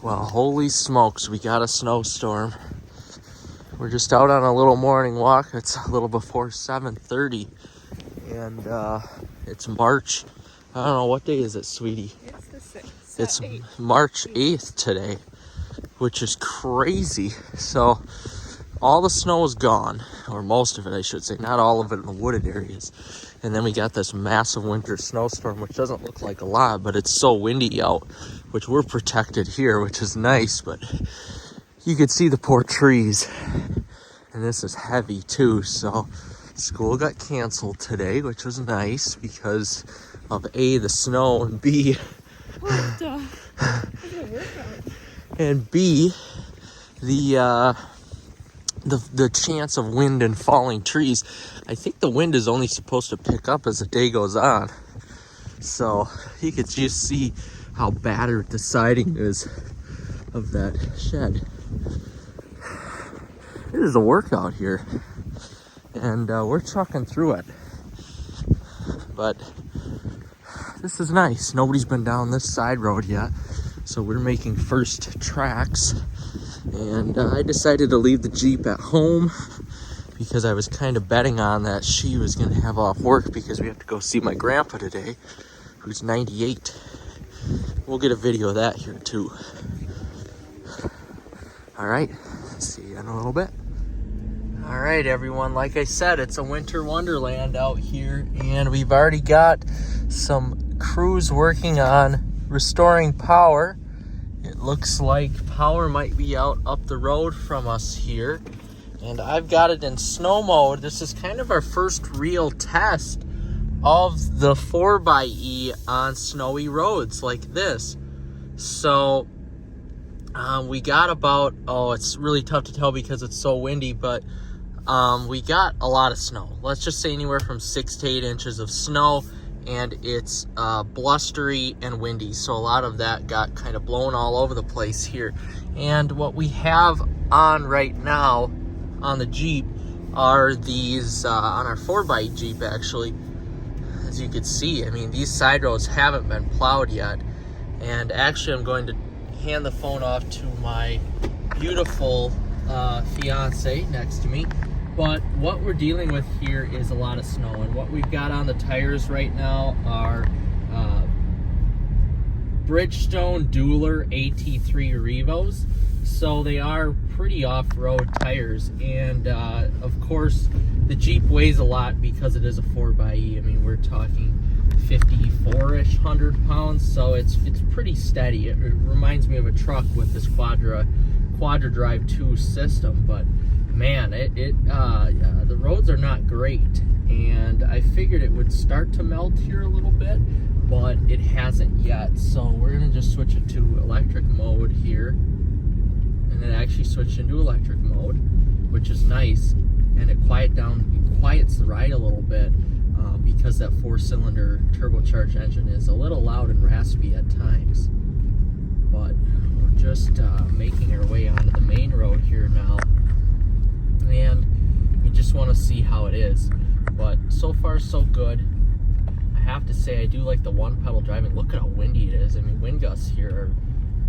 Well, holy smokes, we got a snowstorm. We're just out on a little morning walk. It's a little before 7:30, and it's March. I don't know, what day is it, sweetie? It's the 6th. It's March 8th today, which is crazy. So all the snow is gone, or most of it, I should say. Not all of it in the wooded areas. And then we got this massive winter snowstorm, which doesn't look like a lot, but it's so windy out, which we're protected here, which is nice, but you could see the poor trees. And this is heavy too, so school got canceled today, which was nice because of A, the snow, and B, and B, the chance of wind and falling trees. I think the wind is only supposed to pick up as the day goes on. So you could just see how battered the siding is of that shed. It is a workout here, and we're trucking through it. But this is nice. Nobody's been down this side road yet, so we're making first tracks. And I decided to leave the Jeep at home because I was kind of betting on that she was going to have off work because we have to go see my grandpa today, who's 98. We'll get a video of that here too. All right, see you in a little bit. All right, everyone, like I said, it's a winter wonderland out here, and we've already got some crews working on restoring power. It looks like power might be out up the road from us here, and I've got it in snow mode. This is kind of our first real test of the 4xe on snowy roads like this. So we got about, it's really tough to tell because it's so windy, but we got a lot of snow. Let's just say anywhere from 6 to 8 inches of snow. And it's blustery and windy, so a lot of that got kind of blown all over the place here. And what we have on right now on the Jeep are these, on our 4xe Jeep actually, as you can see, I mean, these side roads haven't been plowed yet. And actually I'm going to hand the phone off to my beautiful fiance next to me. But what we're dealing with here is a lot of snow, and what we've got on the tires right now are Bridgestone Dueler AT3 Revos. So they are pretty off-road tires, and of course the Jeep weighs a lot because it is a 4xe. I mean, we're talking 54-ish 100 pounds, so it's pretty steady. It reminds me of a truck with this Quadra Drive 2 system, but man, the roads are not great, and I figured it would start to melt here a little bit, but it hasn't yet. So we're gonna just switch it to electric mode here, and it actually switched into electric mode, which is nice, and it quiets the ride a little bit because that 4-cylinder turbocharged engine is a little loud and raspy at times. But we're just making our way onto the main road here now, and we just want to see how it is. But so far so good. I have to say, I do like the one pedal driving. Look at how windy it is. I mean, wind gusts here are,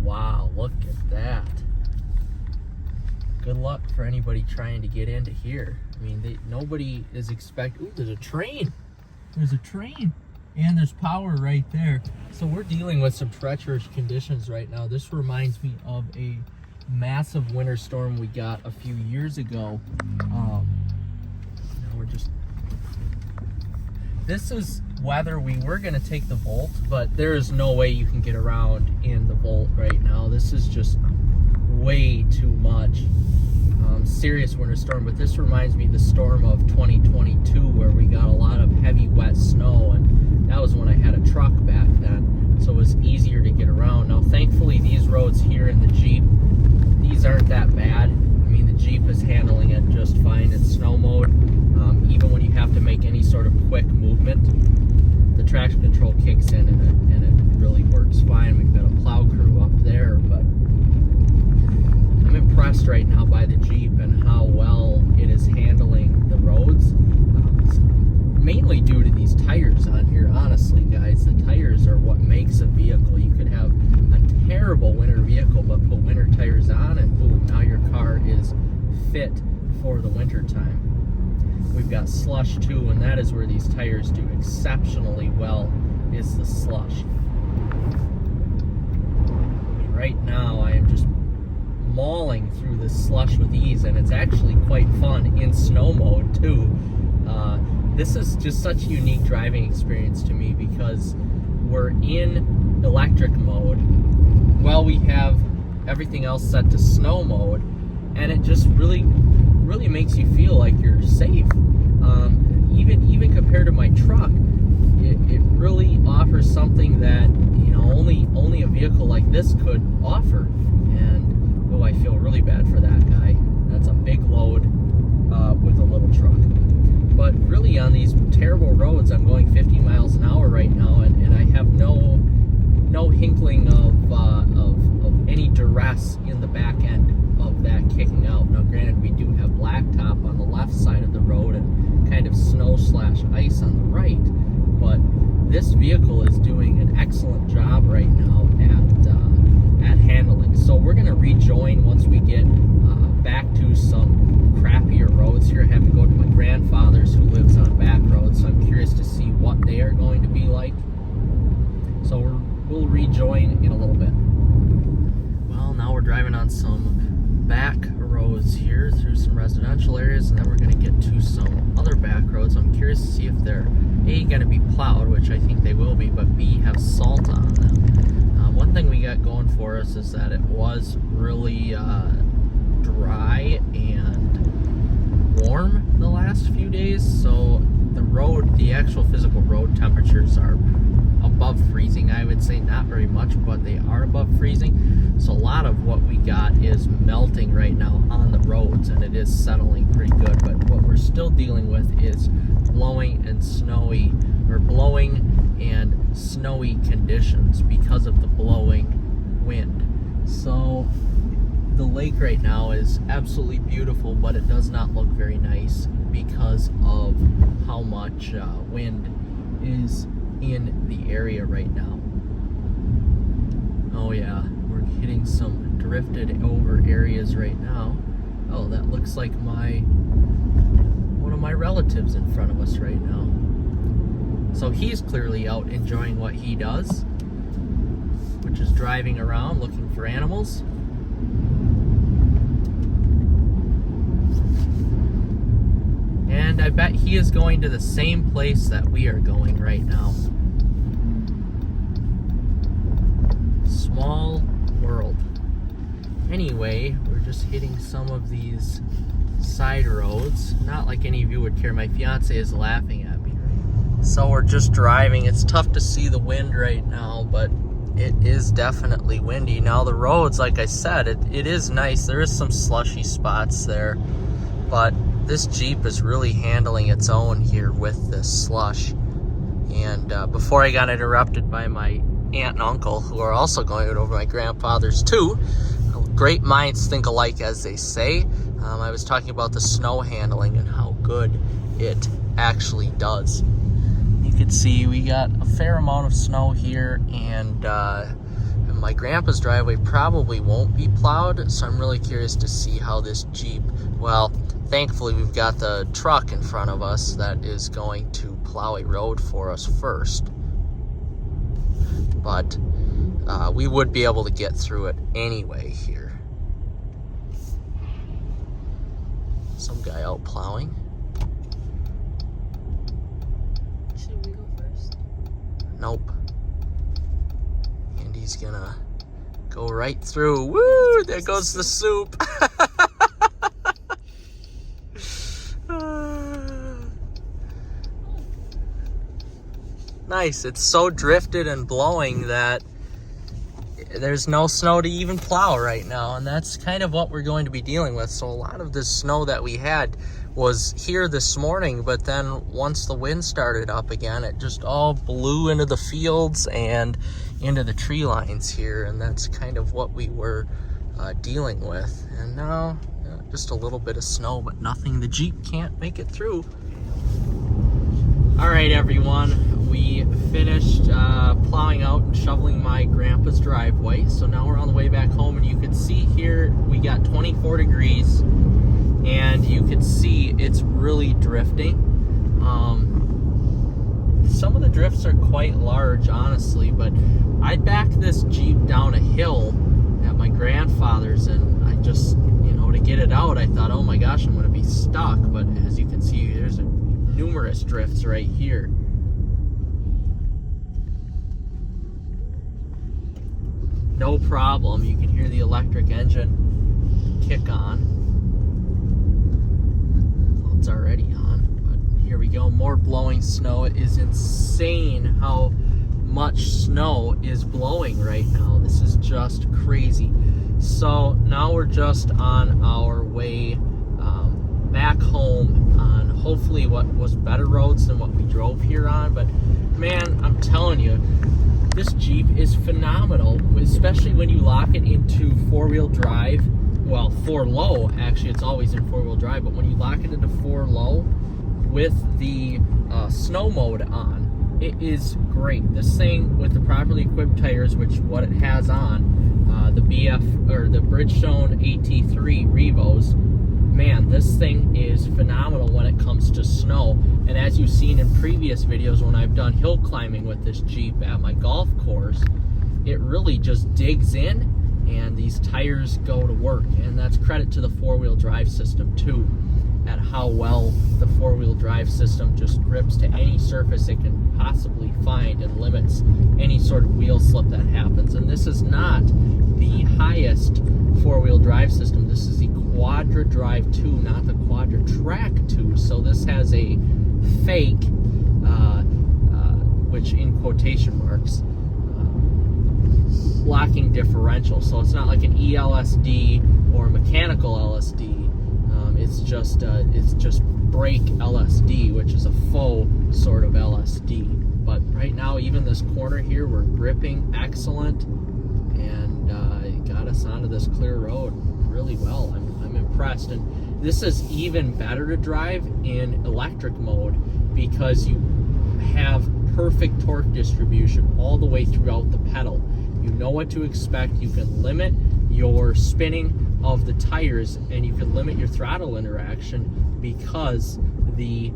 wow, look at that. Good luck for anybody trying to get into here. I mean, nobody is expecting. Ooh, there's a train. There's a train, and there's power right there. So we're dealing with some treacherous conditions right now. This reminds me of a massive winter storm we got a few years ago. Now this is weather. We were going to take the Volt, but there is no way you can get around in the Volt right now. This is just way too much. Serious winter storm, but this reminds me of the storm of 2022 where we got a lot of heavy wet snow, and that was when I had a truck back then, so it was easier to get around. Now thankfully these roads here in the Jeep, these aren't that bad. I mean, the Jeep is handling it just fine in snow mode. Even when you have to make any sort of quick movement, the traction control kicks in, and it really works fine. We've got a plow crew up there, but I'm impressed right now by the Jeep and how well it is handling the roads. Mainly due to these tires on here, honestly, guys. The tires are what makes a vehicle. You could have a terrible winter vehicle, but put winter tires on and boom, now your car is fit for the winter time. We've got slush too, and that is where these tires do exceptionally well, is the slush. Right now I am just mauling through this slush with ease, and it's actually quite fun in snow mode too. This is just such a unique driving experience to me because we're in electric mode while we have everything else set to snow mode, and it just really makes you feel like you're safe. Even compared to my truck, it really offers something that, you know, only a vehicle like this could offer. And oh, I feel really bad for that guy. That's a big load with a little truck. But really, on these terrible roads, I'm going 50 miles an hour right now, and I have no hinkling of any duress in the back end of that kicking out. Now, granted, we do have blacktop on the left side of the road and kind of snow/ice on the right, but this vehicle is doing an excellent job right now at handling. So we're going to rejoin once we get back to some crappier roads here. I have to go to my grandfather's who lives on back roads, so I'm curious to see what they are going to be like. So we'll rejoin in a little bit. Well, now we're driving on some back roads here through some residential areas, and then we're going to get to some other back roads. I'm curious to see if they're A, going to be plowed, which I think they will be, but B, have salt on them. One thing we got going for us is that it was really dry and warm the last few days, so the actual physical road temperatures are above freezing. I would say not very much, but they are above freezing. So a lot of what we got is melting right now on the roads, and it is settling pretty good. But what we're still dealing with is blowing and snowy conditions because of the blowing wind. So the lake right now is absolutely beautiful, but it does not look very nice because of how much wind is in the area right now. Oh yeah, we're hitting some drifted over areas right now. Oh, that looks like one of my relatives in front of us right now. So he's clearly out enjoying what he does, which is driving around looking for animals. And I bet he is going to the same place that we are going right now. Small world. Anyway, we're just hitting some of these side roads. Not like any of you would care. My fiance is laughing at me. So we're just driving. It's tough to see the wind right now, but it is definitely windy. Now the roads, like I said, it is nice. There is some slushy spots there, but this Jeep is really handling its own here with this slush. And before I got interrupted by my aunt and uncle, who are also going over my grandfather's too, great minds think alike, as they say. I was talking about the snow handling and how good it actually does. You can see we got a fair amount of snow here, and my grandpa's driveway probably won't be plowed, so I'm really curious to see how this Jeep, well, thankfully we've got the truck in front of us that is going to plow a road for us first. But we would be able to get through it anyway here. Some guy out plowing. Should we go first? Nope. And he's gonna go right through. Woo! There goes the soup. Nice. It's so drifted and blowing that there's no snow to even plow right now, and that's kind of what we're going to be dealing with. So a lot of this snow that we had was here this morning, but then once the wind started up again, it just all blew into the fields and into the tree lines here, and that's kind of what we were dealing with. And now just a little bit of snow, but nothing the Jeep can't make it through. All right, everyone, we finished plowing out and shoveling my grandpa's driveway. So now we're on the way back home, and you can see here we got 24 degrees, and you can see it's really drifting. Some of the drifts are quite large, honestly, but I backed this Jeep down a hill at my grandfather's, and I just, to get it out, I thought, oh my gosh, I'm going to be stuck. But as you can see, there's numerous drifts right here. No problem. You can hear the electric engine kick on. Well, it's already on, but here we go. More blowing snow. It is insane how much snow is blowing right now. This is just crazy. So now we're just on our way back home on hopefully what was better roads than what we drove here on. But man, I'm telling you, this Jeep is phenomenal, especially when you lock it into four-wheel drive. Well, four low, actually, it's always in four-wheel drive, but when you lock it into four low with the snow mode on, it is great. This thing with the properly equipped tires, which what it has on, the BF or the Bridgestone AT3 Revos, man, this thing is phenomenal when it comes to snow. And as you've seen in previous videos when I've done hill climbing with this Jeep at my golf course, it really just digs in and these tires go to work. And that's credit to the four-wheel drive system too, at how well the four-wheel drive system just grips to any surface it can possibly find and limits any sort of wheel slip that happens. And this is not the highest four-wheel drive system. This is the Quadra Drive 2, not the Quadra Track 2. So this has a fake, which in quotation marks, locking differential. So it's not like an ELSD or a mechanical LSD. It's just brake LSD, which is a faux sort of LSD. But right now, even this corner here, we're gripping excellent, and it got us onto this clear road really well. I'm impressed, and this is even better to drive in electric mode because you have perfect torque distribution all the way throughout the pedal. You know what to expect. You can limit your spinning of the tires, and you can limit your throttle interaction because the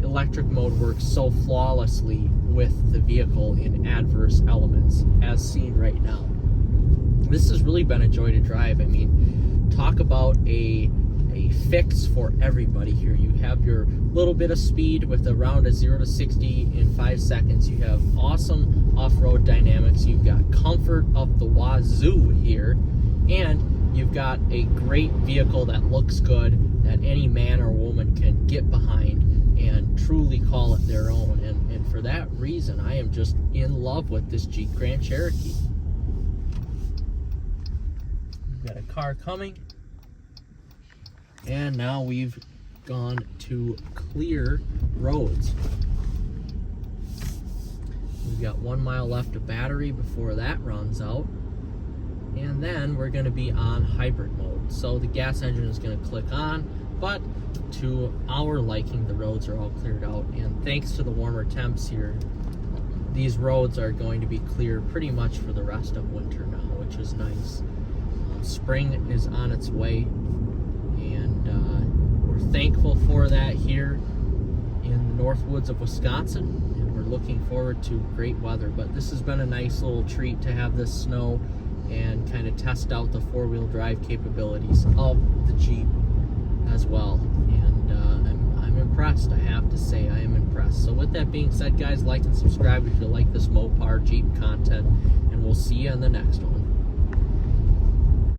electric mode works so flawlessly with the vehicle in adverse elements, as seen right now. This has really been a joy to drive. I mean, talk about a fix for everybody here. You have your little bit of speed with around a 0 to 60 in 5 seconds. You have awesome off-road dynamics. You've got comfort up the wazoo here, and you've got a great vehicle that looks good, that any man or woman can get behind and truly call it their own. And for that reason, I am just in love with this Jeep Grand Cherokee. We've got a car coming, and now we've gone to clear roads. We've got 1 mile left of battery before that runs out, and then we're going to be on hybrid mode. So the gas engine is going to click on, but to our liking, the roads are all cleared out, and thanks to the warmer temps here, these roads are going to be clear pretty much for the rest of winter now, which is nice. Spring is on its way, and we're thankful for that here in the north woods of Wisconsin, and we're looking forward to great weather. But this has been a nice little treat to have this snow and kind of test out the four-wheel drive capabilities of the Jeep as well. And I'm impressed, I have to say. I am impressed. So with that being said, guys, like and subscribe if you like this Mopar Jeep content, and we'll see you on the next one.